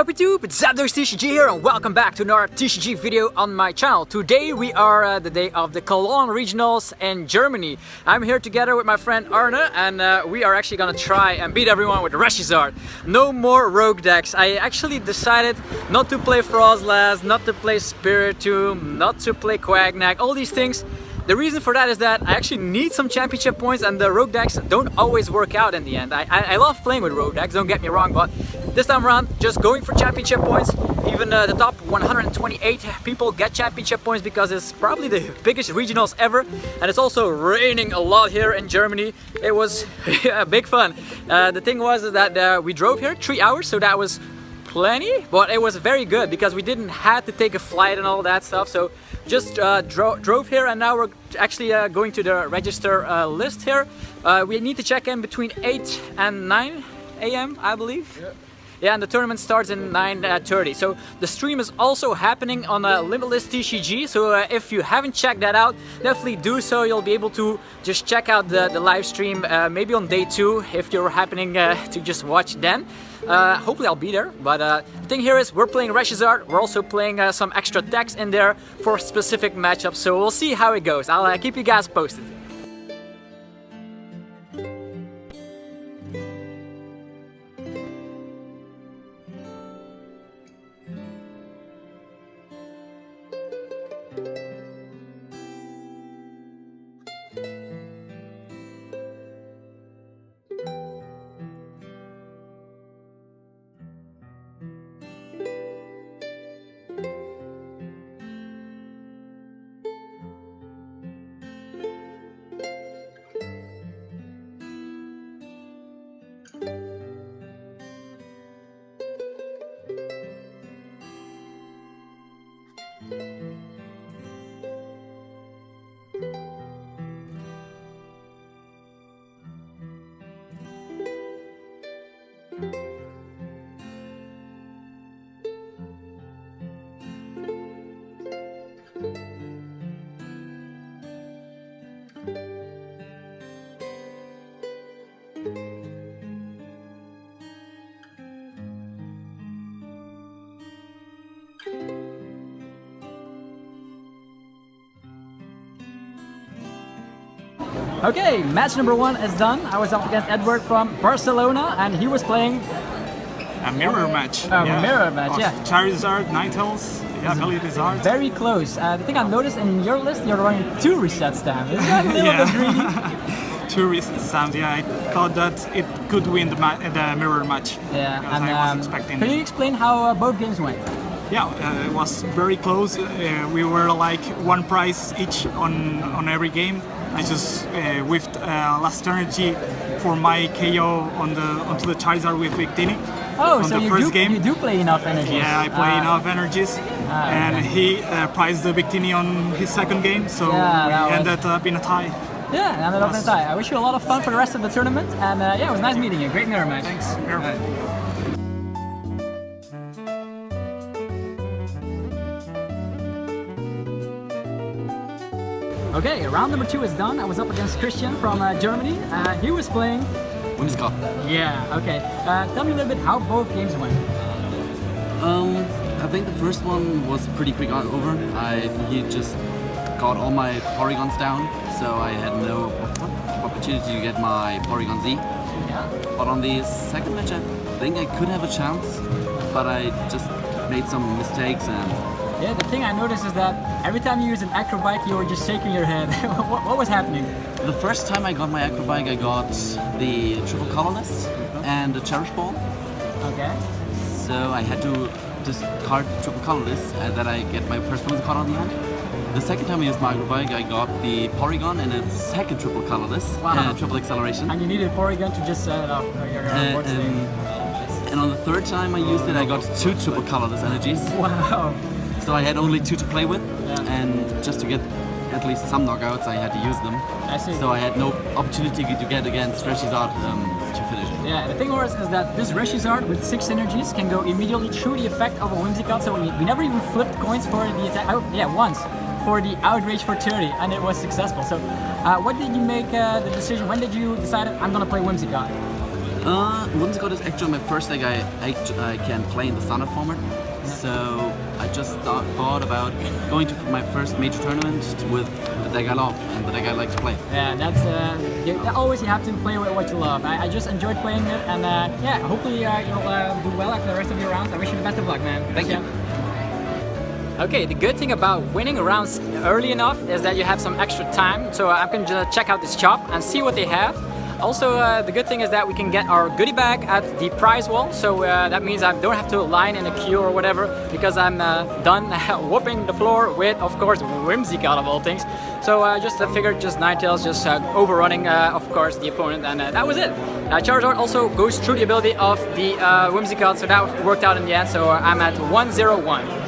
up YouTube? It's Zard TCG here and welcome back to another TCG video on my channel. Today we are the day of the Cologne regionals in Germany. I'm here together with my friend Arne and we are actually gonna try and beat everyone with the Zard. No more rogue decks. I actually decided not to play Frostless, not to play Spiritomb, not to play QuagNag, all these things. The reason for that is that I actually need some championship points and the rogue decks don't always work out in the end. I love playing with rogue decks, don't get me wrong, but this time around just going for championship points. Even the top 128 people get championship points because it's probably the biggest regionals ever, and it's also raining a lot here in Germany. It was big fun. The thing was that we drove here 3 hours, so that was plenty, but it was very good because we didn't have to take a flight and all that stuff. So just drove here, and now we're actually going to the register list here. We need to check in between 8 and 9 a.m. I believe. Yeah. Yeah, and the tournament starts at 9:30. So the stream is also happening on Limitless TCG. So if you haven't checked that out, definitely do so. You'll be able to just check out the live stream maybe on day 2 if you're happening to just watch then. Hopefully I'll be there. But the thing here is we're playing Zard. We're also playing some extra decks in there for specific matchups. So we'll see how it goes. I'll keep you guys posted. Okay, match number 1 is done. I was up against Edward from Barcelona and he was playing a mirror match. Mirror match, yeah. Charizard, Ninetales, yeah, Ability Zard. Very close. The thing I noticed in your list, you're running 2 reset stamps. Is that a little bit greedy? 2 reset stamps, yeah. I thought that it could win the mirror match. Yeah, and I was expecting. Can you explain how both games went? Yeah, it was very close. We were like 1 prize each on every game. I just whiffed last energy for my KO onto the Charizard with Victini. Oh, so you do play enough energies. Yeah, I play enough energies. And okay. He prized the Victini on his second game, so we ended up in a tie. Yeah, ended up in a tie. I wish you a lot of fun for the rest of the tournament, and yeah, it was nice meeting you. Great mirror match. Thanks. Okay, round number 2 is done. I was up against Christian from Germany. He was playing Whimsicott. Yeah, okay. Tell me a little bit how both games went. I think the first one was pretty quick over. He just got all my Porygons down, so I had no opportunity to get my Porygon-Z. Yeah. But on the second match, I think I could have a chance, but I just made some mistakes and... Yeah, the thing I noticed is that every time you use an acrobike, you were just shaking your head. What was happening? The first time I got my acrobike, I got the triple colorless and the cherish ball. Okay. So I had to discard triple colorless and then I get my first Whimsicott on the end. The second time I used my acrobike, I got the Porygon and a second triple colorless and triple acceleration. And you needed Porygon to just set it up your board state. And on the third time I used it, I got 2 triple colorless energies. Wow. So I had only 2 to play with, and just to get at least some knockouts, I had to use them. I see. So I had no opportunity to get against Zard to finish it. Yeah, the thing was is that this Zard with 6 energies can go immediately through the effect of a Whimsicott, so we never even flipped coins for the attack. Oh, yeah, once. For the outrage for 30, and it was successful. So what did you make the decision, when did you decide I'm gonna play Whimsicott? Whimsicott is actually my first deck I can play in the standard format. So I just thought about going to my first major tournament with the deck I love and the deck I like to play. Yeah, that's always you have to play with what you love. I just enjoyed playing it, and yeah, hopefully you'll do well after the rest of your rounds. I wish you the best of luck, man. Thank you. Okay, the good thing about winning rounds early enough is that you have some extra time. So I'm going to check out this shop and see what they have. Also, the good thing is that we can get our goodie bag at the prize wall, so that means I don't have to line in a queue or whatever, because I'm done whooping the floor with, of course, Whimsicott of all things. So just figured just Ninetales just overrunning, of course, the opponent, and that was it. Charizard also goes through the ability of the Whimsicott, so that worked out in the end, so I'm at 1-0-1.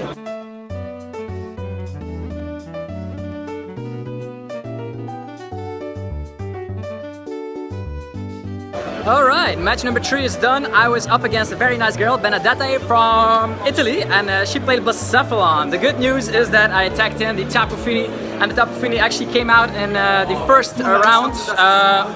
Alright, match number 3 is done. I was up against a very nice girl, Benedetta from Italy, and she played Blacephalon. The good news is that I attacked in the Tapu Fini, and the Tapu Fini actually came out in the first round,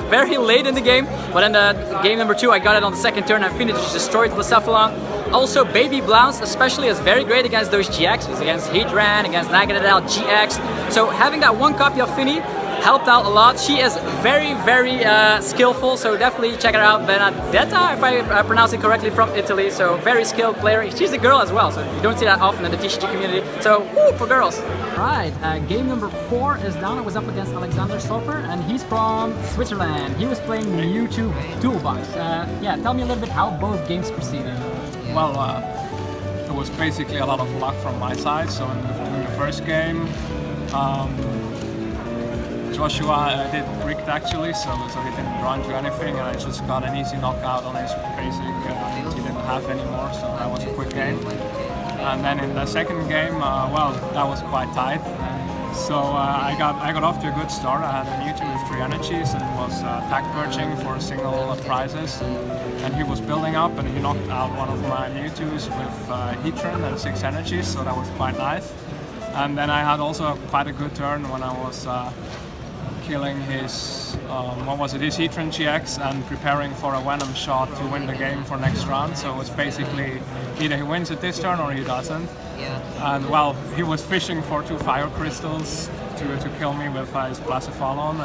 very late in the game, but in the game number 2 I got it on the second turn and Fini just destroyed Blacephalon. Also, Baby Blounce especially is very great against those GXs, against Heatran, against Naganadel GX, so having that one copy of Fini helped out a lot. She is very, very skillful, so definitely check her out. Benedetta, if I pronounce it correctly, from Italy, so very skilled player. She's a girl as well, so you don't see that often in the TCG community, so woo, for girls. Right, game number 4 is down. I was up against Alexander Sofer, and he's from Switzerland. He was playing Mewtwo Toolbox. Yeah, tell me a little bit how both games proceeded. Well, it was basically a lot of luck from my side. So in the first game, Joshua did bricked actually, so he didn't run to anything, and I just got an easy knockout on his basic. He didn't have anymore, so that was a quick game. And then in the second game, well, that was quite tight. So I got off to a good start. I had a Mewtwo with 3 energies and was tag purging for single prizes. And he was building up, and he knocked out one of my Mewtwo's with Heatran and 6 energies, so that was quite nice. And then I had also quite a good turn when I was killing his, his Heatran GX and preparing for a Venom shot to win the game for next round. So it's basically either he wins it this turn or he doesn't. Yeah. And well, he was fishing for 2 fire crystals to kill me with his Blacephalon,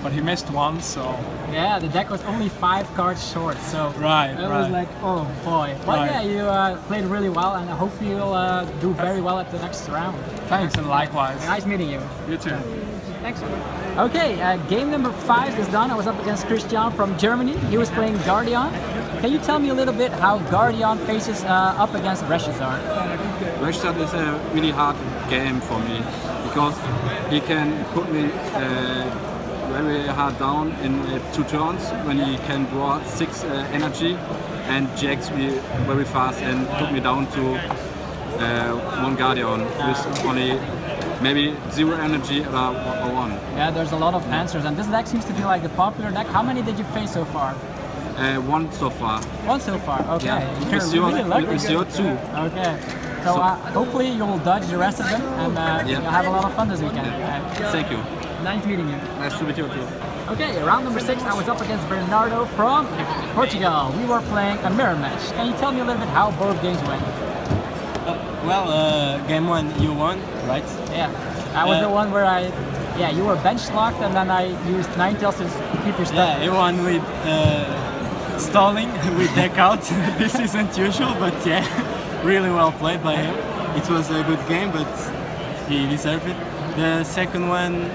but he missed one, so... Yeah, the deck was only 5 cards short, so right, it was like, oh boy. But yeah, you played really well, and I hope you'll do very well at the next round. Thanks, and likewise. Nice meeting you. You too. Thanks. Okay, game number 5 is done. I was up against Christian from Germany. He was playing GardEon. Can you tell me a little bit how GardEon faces up against Reshizard? Reshizard is a really hard game for me because he can put me very hard down in 2 turns when he can draw 6 energy and GX me very fast and put me down to 1 GardEon with only maybe 0 energy or 1. Yeah, there's a lot of answers, and this deck seems to be like the popular deck. How many did you face so far? 1 so far. 1 so far, okay. Yeah. You're really lucky. With your 2. Okay. So hopefully you'll dodge the rest of them, and you'll have a lot of fun this weekend. Yeah. Thank you. Nice meeting you. Nice to meet you too. Okay, round number 6, I was up against Bernardo from Portugal. We were playing a mirror match. Can you tell me a little bit how both games went? Game 1 you won, right? Yeah, I was the one where you were bench locked, and then I used Ninetales to keep your stuff. Yeah, you won with stalling with deck out. This isn't usual, but yeah, really well played by him. It was a good game, but he deserved it. The second one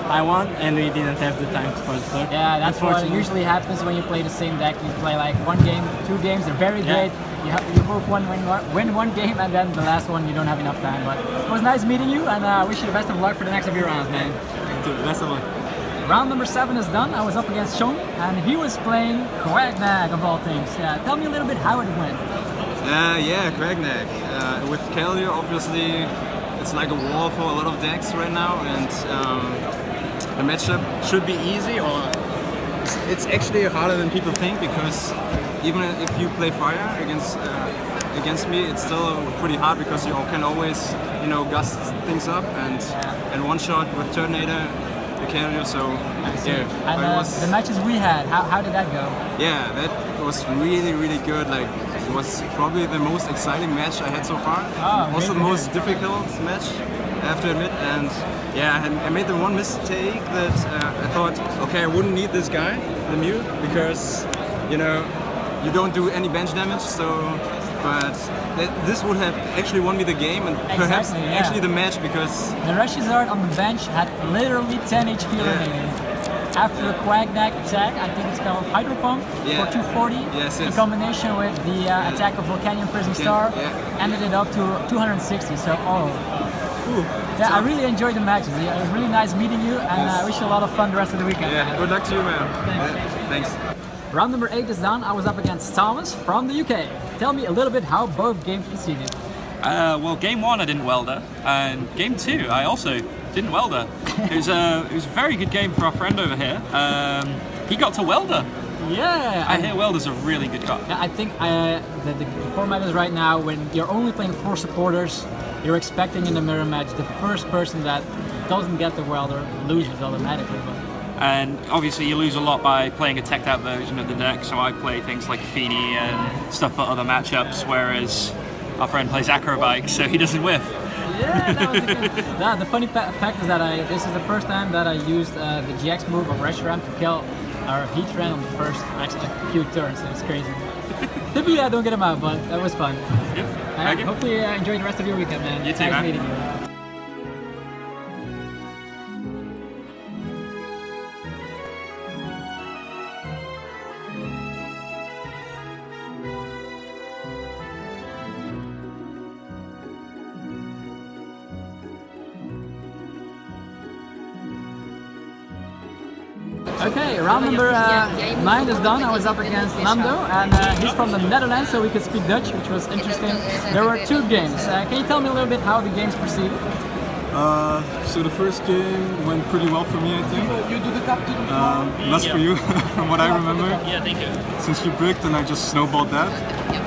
I won, and we didn't have the time for the third. Yeah, that's what usually happens when you play the same deck. You play like 1 game, 2 games, they're very great. You both win 1 game, and then the last one you don't have enough time. But it was nice meeting you, and I wish you the best of luck for the next of your rounds, man. Best of luck. Round number 7 is done. I was up against Sean, and he was playing QuagNag of all things. Tell me a little bit how it went. Yeah, QuagNag. With Kalia, obviously, it's like a wall for a lot of decks right now, and the matchup should be easy, or it's actually harder than people think, because even if you play fire against me, it's still pretty hard, because you can always, gust things up and one shot with Turtunator the Calio, so yeah. And it was, the matches we had, how did that go? yeah, that was really good. Like, it was probably the most exciting match I had so far. Oh, also the most difficult match, I have to admit. And yeah, I made the one mistake that I thought, okay, I wouldn't need this guy, the Mew, because you know you don't do any bench damage. So, but this would have actually won me the game and perhaps actually the match, because the Zard on the bench had literally 10 HP remaining. After a QuagNag attack, I think it's called Hydro Pump for 240, in combination with the attack of Victini Prism Star, ended it up to 260. So, yeah, I really enjoyed the matches. It was really nice meeting you, and I wish you a lot of fun the rest of the weekend. Yeah, good luck to you, man. Thanks. Round number 8 is done. I was up against Thomas from the UK. Tell me a little bit how both games proceeded. Well, game 1 I didn't welder, and game 2 I also didn't welder. It was a very good game for our friend over here. He got to welder. Yeah, I hear welder's a really good card. Yeah, I think the format is right now when you're only playing 4 supporters. You're expecting in the mirror match the first person that doesn't get the welder loses automatically. And obviously you lose a lot by playing a teched out version of the deck, so I play things like Victini and stuff for other matchups, whereas our friend plays Acrobike, so he doesn't whiff. Yeah, that was a good. The funny fact is that this is the first time that I used the GX move of Reshiram to kill our Heatran on the first actually a few turns, so it's crazy. Typically I don't get him out, but that was fun. Yep. Hopefully you enjoy the rest of your weekend, man. You too, nice man. meeting you. Okay, round number 9 is done. I was up against Nando, and he's from the Netherlands, so we could speak Dutch, which was interesting. There were 2 games. Can you tell me a little bit how the games proceeded? So the first game went pretty well for me, I think. Less for you, from what I remember. Yeah, thank you. Since you bricked and I just snowballed that.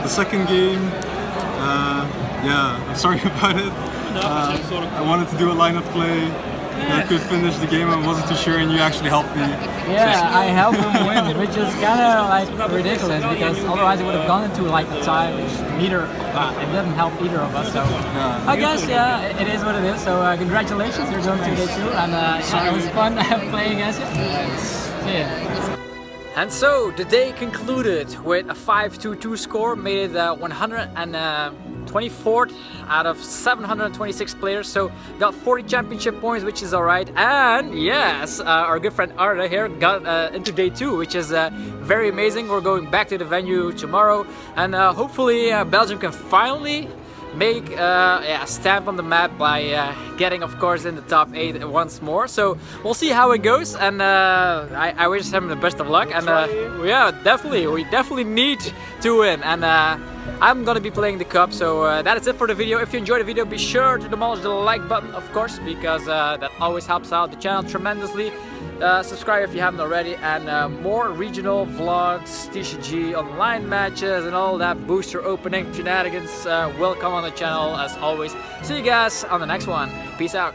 The second game, yeah, I'm sorry about it. I wanted to do a lineup play. I could finish the game. I wasn't too sure, and you actually helped me. Yeah, I helped him win, which is kind of like ridiculous because otherwise it would have gone into like a tie, which neither it didn't help either of us. So I guess it is what it is. So congratulations, you're going to day 2, and it was fun playing against you. See ya. And so the day concluded with a 5-2-2 score, made it 124th out of 726 players, so got 40 championship points, which is alright. And yes, our good friend Arda here got into day 2, which is very amazing. We're going back to the venue tomorrow, and hopefully Belgium can finally make a stamp on the map by getting, of course, in the top 8 once more. So we'll see how it goes, and I wish him the best of luck. And yeah, we definitely need to win. And I'm gonna be playing the cup. So that is it for the video. If you enjoyed the video, be sure to demolish the like button, of course, because that always helps out the channel tremendously. Subscribe if you haven't already, and more regional vlogs, TCG online matches, and all that booster opening shenanigans will come on the channel as always. See you guys on the next one. Peace out.